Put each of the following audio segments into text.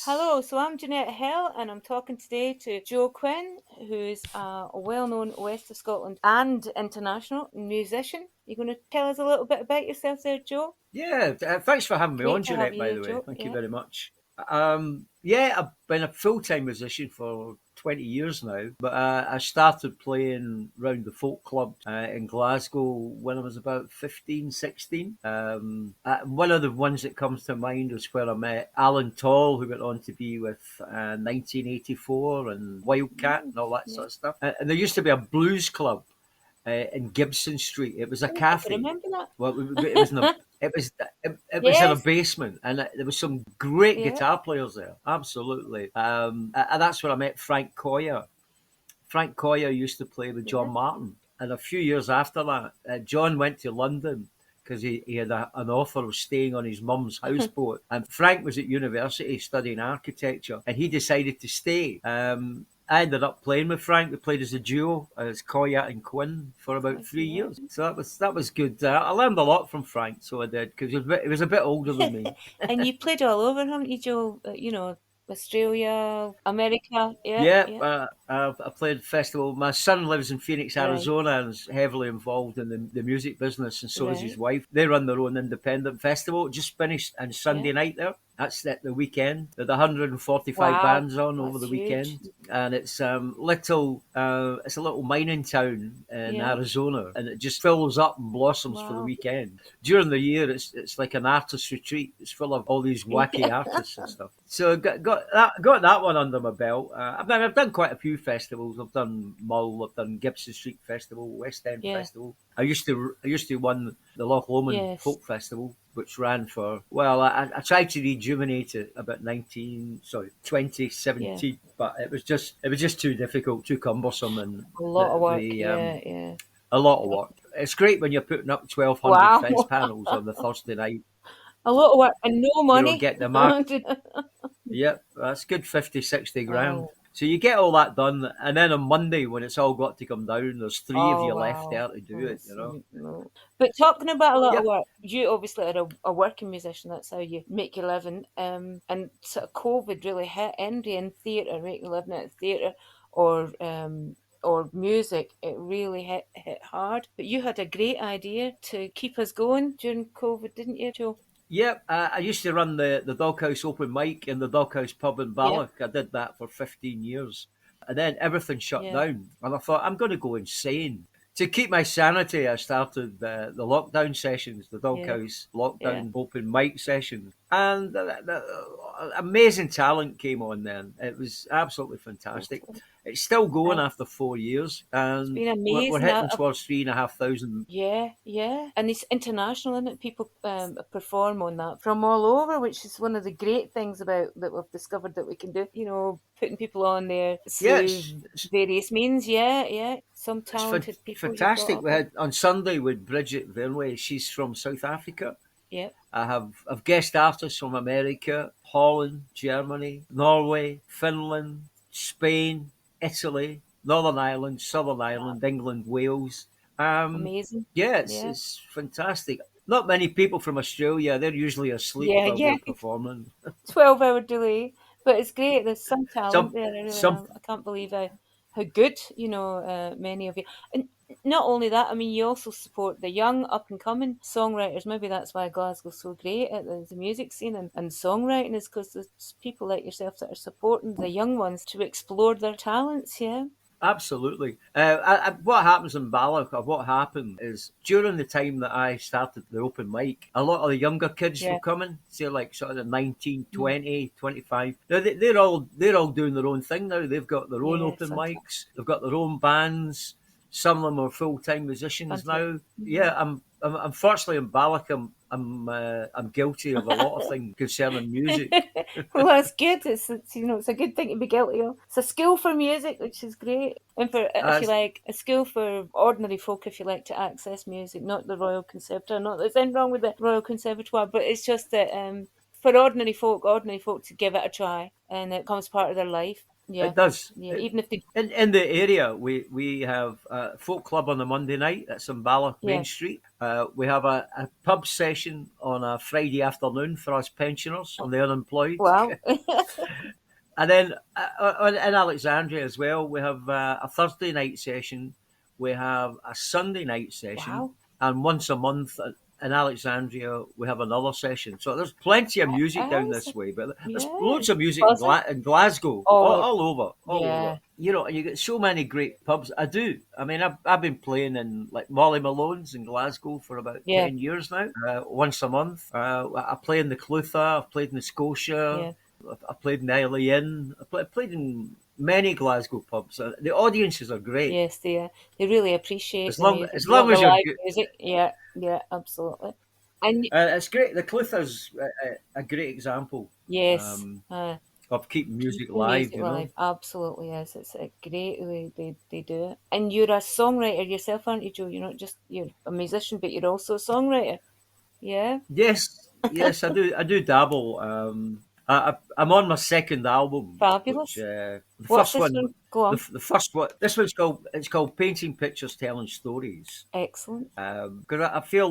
Hello, so I'm Jeanette Hill, and I'm talking today to Joe Quinn, who's a well-known West of Scotland and international musician. You're going to tell us a little bit about yourself there, Joe? Yeah, thanks for having me on, Great to have Jeanette, you by here, the way. Joe. Thank you Yeah. very much. Yeah, I've been a full time musician for 20 years now, but I started playing round the folk club in Glasgow when I was about 15, 16. One of the ones that comes to mind was where I met Alan Tall, who went on to be with 1984 and Wildcat Mm, and all that yeah. sort of stuff. And there used to be a blues club in Gibson Street. It was a Oh, I can cafe. remember Well, it was in a it was in a Yes. basement, and there was some great Yeah. guitar players there. Absolutely, and that's where I met Frank Coyer. Frank Coyer used to play with John Yeah. Martin, and a few years after that, John went to London because he had an offer of staying on his mum's houseboat. And Frank was at university studying architecture, and he decided to stay. I ended up playing with Frank. We played as a duo, as Coyer and Quinn, for about three Yeah. years. So that was good. I learned a lot from Frank, so I did, because he was a bit older than me. And you played all over, haven't you, Joe? Australia, America. Yeah, Yeah, yeah. I played festival. My son lives in Phoenix, Right, Arizona, and is heavily involved in the music business, and so is his right. wife. They run their own independent festival. It just finished on Yeah. Sunday night there. That's at the weekend. There are 145 Wow, bands on over that's the huge. weekend, and it's a little mining town in Yeah. Arizona, and it just fills up and blossoms for the Wow. weekend. During the year, it's like an artist retreat. It's full of all these wacky artists and stuff. So got that one under my belt. I've done quite a few festivals. I've done Mull, I've done Gibson Street Festival, West End Yeah. Festival. I used to run the Loch Lomond Yes. Folk Festival, which ran for, well, I tried to rejuvenate it about 2017, Yeah. but it was just too difficult, too cumbersome, and A lot of the work. the Yeah. Yeah. a lot of work. It's great when you're putting up 1,200 Wow. fence panels on the Thursday night. A lot of work and no money. Get the mark. Yep, that's good 50, 60 grand. Oh. So you get all that done, and then on Monday, when it's all got to come down, there's three of Oh you left wow. there to do Oh, it, you know? no. But talking about a lot of Yep. work, you obviously are a working musician. That's how you make your living. And sort of COVID really hit anybody in theatre, making a living out of theatre, or music. It really hit hard. But you had a great idea to keep us going during COVID, didn't you, Joe? Yep, I used to run the Doghouse open mic in the Doghouse pub in Yeah, Balloch. I did that for 15 years. And then everything shut yeah, down. And I thought, I'm going to go insane. To keep my sanity, I started the lockdown sessions, the yeah, Doghouse yeah. lockdown open mic sessions. And amazing talent came on then. It was absolutely fantastic. Totally. It's still going And after 4 years. it's And been we're amazing. hitting towards 3,500. Yeah, yeah. And it's international, isn't it? People perform on that from all over, which is one of the great things about that we've discovered that we can do, putting people on there Yeah, through various means. Yeah, yeah. Some It's talented people you've got fantastic. up We there. had on Sunday with Bridget Vernway. She's from South Africa. Yeah, I've guest artists from America, Holland, Germany, Norway, Finland, Spain, Italy, Northern Ireland, Southern Ireland, England, Wales. Um, amazing. yeah, it's, Yeah, it's fantastic. Not many people from Australia. They're usually asleep yeah, while yeah. we're performing. 12-hour delay, but it's great. There's some talent Some there. I really some am. I can't believe how good many of you. And not only that, I mean, you also support the young up and coming songwriters. Maybe that's why Glasgow's so great at the music scene and songwriting is because there's people like yourself that are supporting the young ones to explore their talents. Yeah, Absolutely. What happens in Balloch, or what happened is during the time that I started the open mic, a lot of the younger kids were yeah, coming, say like sort of the 19, mm, 20, 25. Now they're all doing their own thing now. They've got their own yeah. open Fantastic. mics. They've got their own bands. Some of them are full time musicians Fantastic. now. Yeah, I'm unfortunately in Balloch. I'm guilty of a lot of things concerning music. Well, that's good. It's a good thing to be guilty of. It's a school for music, which is great, and for if Uh, you like a school for ordinary folk, if you like to access music, not the Royal Conservatoire. Not there's anything wrong with the Royal Conservatoire, but it's just that for ordinary folk to give it a try, and it becomes part of their life. Yeah, It does. yeah. Even if they, In the area, we have a folk club on a Monday night. That's in Balloch yeah. Main Street. We have a pub session on a Friday afternoon for us pensioners and the unemployed. Wow. And then in Alexandria as well, we have a Thursday night session. We have a Sunday night session, Wow. and once a month in Alexandria we have another session. So there's plenty of music down Yes. this way, but there's Yeah. loads of music Buzzing. In Glasgow, Oh, all over, all over. yeah. You know, and you get so many great pubs. I do. I mean, I've been playing in like Molly Malone's in Glasgow for about Yeah. 10 years now. Once a month, I play in the Clutha. I've played in the Scotia. Yeah. I played in the Early Inn. I played in many Glasgow pubs. The audiences are great. Yes, they really appreciate the music. As They want long the as you're live good, music. Yeah, yeah, absolutely. And it's great. The Clutha's a great example yes, um, of keeping music keeping live. music You know. live absolutely is. It's a great way they do it. And you're a songwriter yourself, aren't you, Joe? You're not just you're a musician, but you're also a songwriter. Yeah, Yes, yes, I do. I do dabble. I'm on my second album, which fabulous. the What's first this one, one? Go on. the first one. This one's called Painting Pictures, Telling Stories. Excellent. Because I feel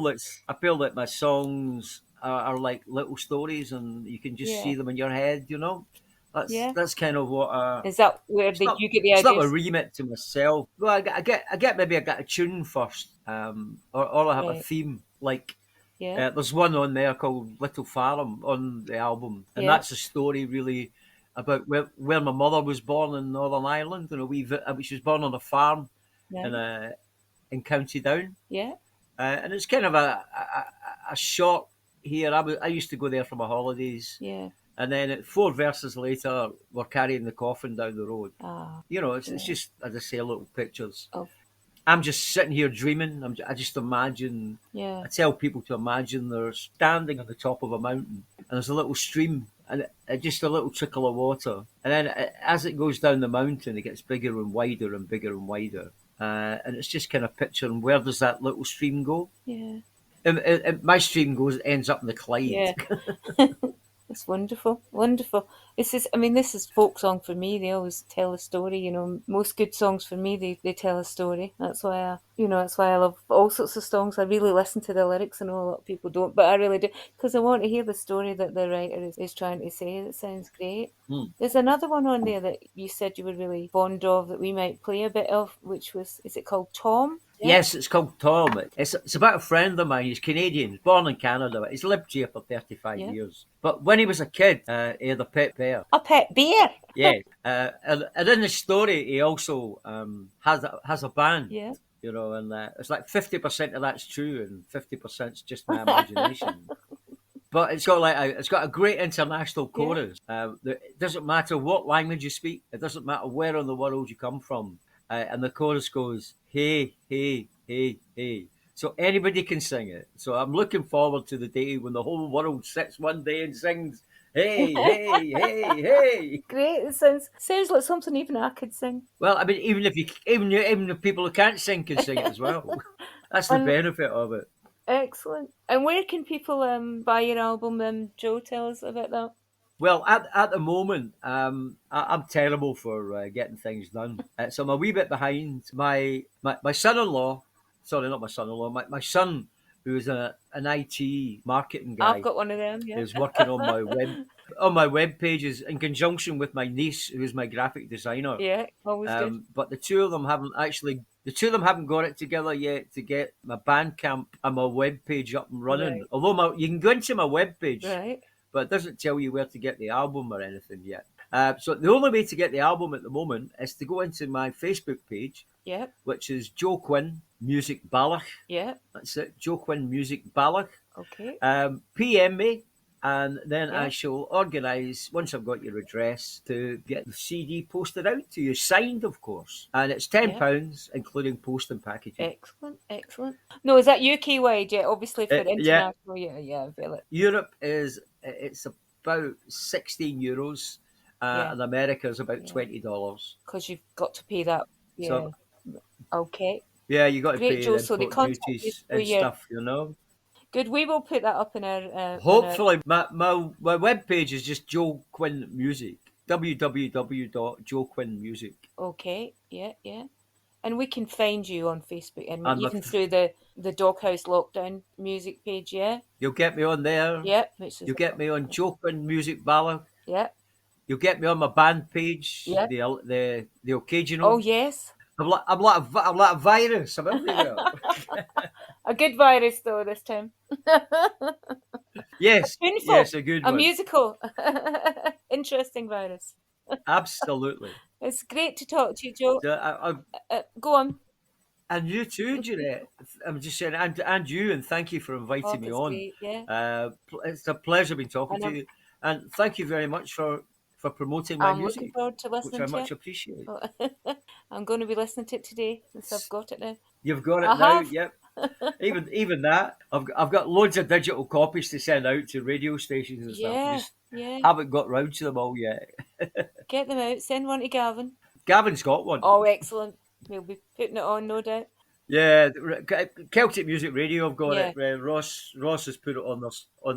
that my songs are like little stories, and you can just Yeah, see them in your head. You know, yeah. that's kind of what. Is that where you get the It's not a ideas? remit to myself. Well, I get maybe I get a tune first, or I have a Right. theme. Like Yeah, there's one on there called Little Farm on the album, and yeah. that's a story really about where my mother was born in Northern Ireland. And she was born on a farm in Right. in County Down. Yeah, And it's kind of a short here. I used to go there for my holidays, yeah. and then 4 verses later, we're carrying the coffin down the road. Ah, You know, it's yeah. just, as I say, little pictures. Of I'm just sitting here dreaming. I just imagine. yeah, I tell people to imagine they're standing on the top of a mountain, and there's a little stream, and just a little trickle of water. And then as it goes down the mountain, it gets bigger and wider and bigger and wider. And it's just kind of picturing where does that little stream go? yeah, And my stream ends up in the Clyde. yeah. It's wonderful, wonderful. This is folk song for me. They always tell a story. You know, most good songs for me, they tell a story. That's why I love all sorts of songs. I really listen to the lyrics. I know a lot of people don't, but I really do because I want to hear the story that the writer is trying to say. It sounds great. Hmm. There's another one on there that you said you were really fond of that we might play a bit of, which is it called Tom? Yeah, Yes, it's called Tom. It's about a friend of mine. He's Canadian, born in Canada. He's lived here for 35 yeah. years. But when he was a kid, he had a pet bear. A pet bear. Yeah. And in the story, he also has a band. Yeah. You know, and it's like 50% of that's true and 50% is just my imagination. But it's got a great international Yeah. chorus. It doesn't matter what language you speak. It doesn't matter where in the world you come from. And the chorus goes, hey, hey, hey, hey. So anybody can sing it. So I'm looking forward to the day when the whole world sits one day and sings, hey, hey, hey, hey. Great. It sounds like something even I could sing. Well, I mean, even if people who can't sing can sing it as well. That's the And benefit of it. excellent. And where can people buy your album? Joe, tell us about that. Well, at the moment, I'm terrible for getting things done. So I'm a wee bit behind. My son-in-law, sorry, not my son-in-law, my son, who is an IT marketing I've guy, got one of them. Yeah. is working on my web pages in conjunction with my niece, who is my graphic designer. Yeah. Always good. But the two of them haven't got it together yet to get my Bandcamp and my web page up and running. Right. Although you can go into my web page, Right. but it doesn't tell you where to get the album or anything yet. So the only way to get the album at the moment is to go into my Facebook page, Yeah. which is Joe Quinn Music Balloch. Yeah. That's it, Joe Quinn Music Balloch. Okay. PM me, and then I Yeah. shall organise, once I've got your address, to get the CD posted out to you, signed, of course. And it's £10, including post and packaging. Excellent. Excellent. No, is that UK wide? Yeah. Obviously for Yeah, international. Yeah. Yeah. I feel it. Europe it's about €16, Yeah. and America is about Yeah. $20. Because you've got to pay that. Yeah. So Okay. yeah, you got to Great, pay Joe. the So the import contact you duties through and your stuff, you know. good. We will put that up in our Hopefully, my web page is just Joe Quinn Music. www.joequinnmusic. Okay, yeah, yeah. And we can find you on Facebook and And even through the Doghouse Lockdown music page, yeah? you'll get me on there. Yep, which is You'll get me on Joe Quinn Music Ballad. yep, You'll get me on my band page, yep. the Oh occasional. yes. I'm like a virus. I'm everywhere. A good virus though this time. Yes, Tuneful. yes, a good A one. musical. Interesting virus. Absolutely. It's great to talk to you, Joe. So Go on. and you too, Jeanette. I'm just saying, and you, and thank you for Oh, inviting me that's on. great, yeah. It's a pleasure being talking And to you, and thank you very much for promoting my I'm looking music, forward to which listening I to much it. appreciate. Oh, I'm going to be listening to it today since I've got it now. You've got I it now, have. yep. Even that, I've got loads of digital copies to send out to radio stations and stuff. Yeah, Just yeah. haven't got round to them all yet. Get them out. Send one to Gavin. Gavin's got one. Oh, excellent. We'll be putting it on, no doubt. Yeah, Celtic Music Radio have got Yeah, it. Ross has put it on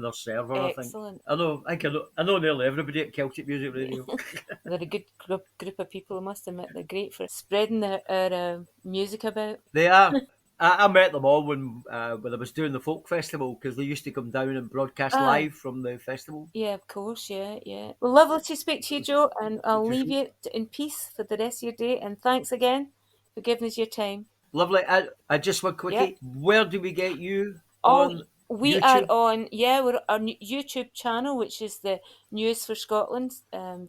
their server. I think. excellent. I know nearly everybody at Celtic Music Radio. They're a good group of people, I must admit. They're great for spreading our music about. They are. I met them all when I was doing the folk festival because they used to come down and broadcast Aye. live from the festival. Yeah, of course, yeah, yeah. Well, lovely to speak to you, Joe, and I'll Which was leave you in peace for the rest of your day. And thanks again for giving us your time. lovely. I just one Yep. quickie. Where do we get you Oh, on we are YouTube? on, yeah, we're on YouTube channel, which is the News for Scotland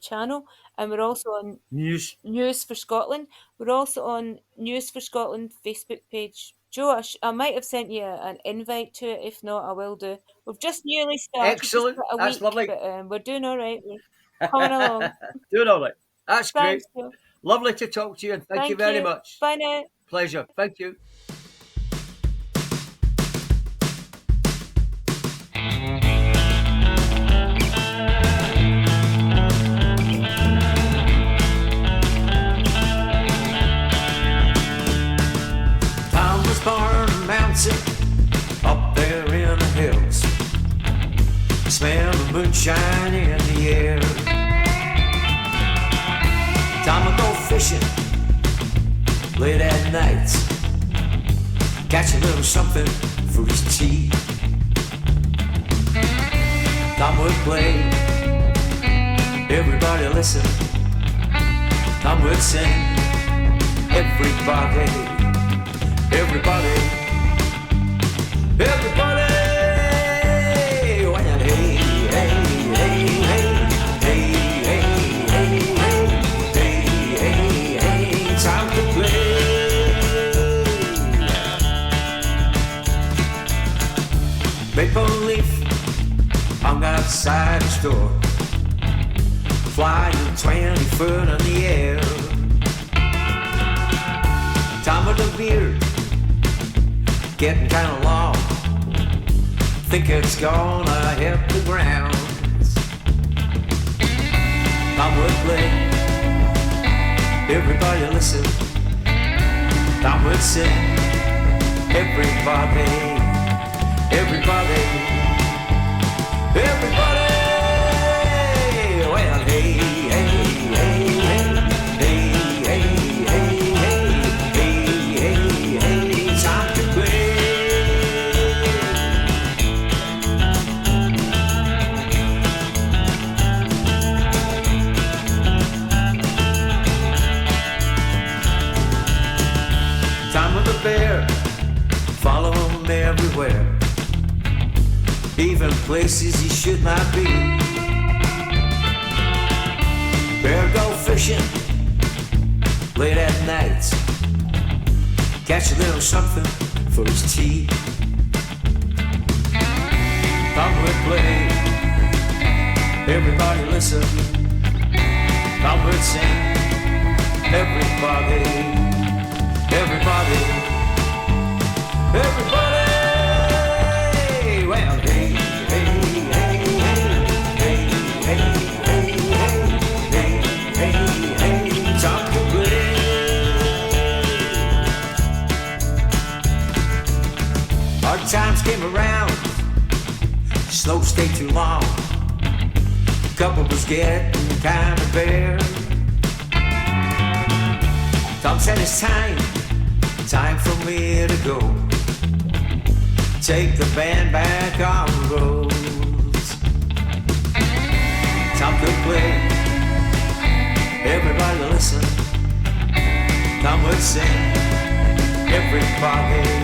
channel, and we're also on News. News for Scotland. We're also on News for Scotland Facebook page. Joe, I might have sent you an invite to it. If not, I will do. We've just newly started, just Excellent. about a That's week, lovely. but we're doing all right. We're coming along. Doing all right. That's Thanks, great. Joe. Lovely to talk to you, and thank you Thank very you. much. Bye now. Pleasure. Thank you. Tom was born a mountain up there in the hills. Smell the moonshine in the air. Tom would go fishing late at night, catch a little something for his tea. Tom would play, everybody listen. Tom would sing, everybody. Everybody, everybody, well, hey, hey, hey, hey, hey, hey, hey, hey, hey, time to play. Maple leaf hung outside the store, flying 20 foot in the air. Tom with a beard, getting kinda long, think it's gonna hit the ground. Tom would play, everybody listen. Tom would sing, everybody, everybody, everybody. Well, hey, hey, hey, hey, hey, hey, hey, hey, hey, time to play. Time with the bear, follow him everywhere, even places he should not be. Bear go fishing late at night, catch a little something for his tea. Tom would play, everybody listen. Tom would sing, everybody, everybody, everybody. Well, hey, hey, hey, hey, hey, hey, hey, hey, hey, hey, time to play. Hard times came around, snow stayed too long, couple was getting kind of bare. Tom said it's time for me to go. Take the band back on the roads. Tom could play, everybody listen. Tom would sing, everybody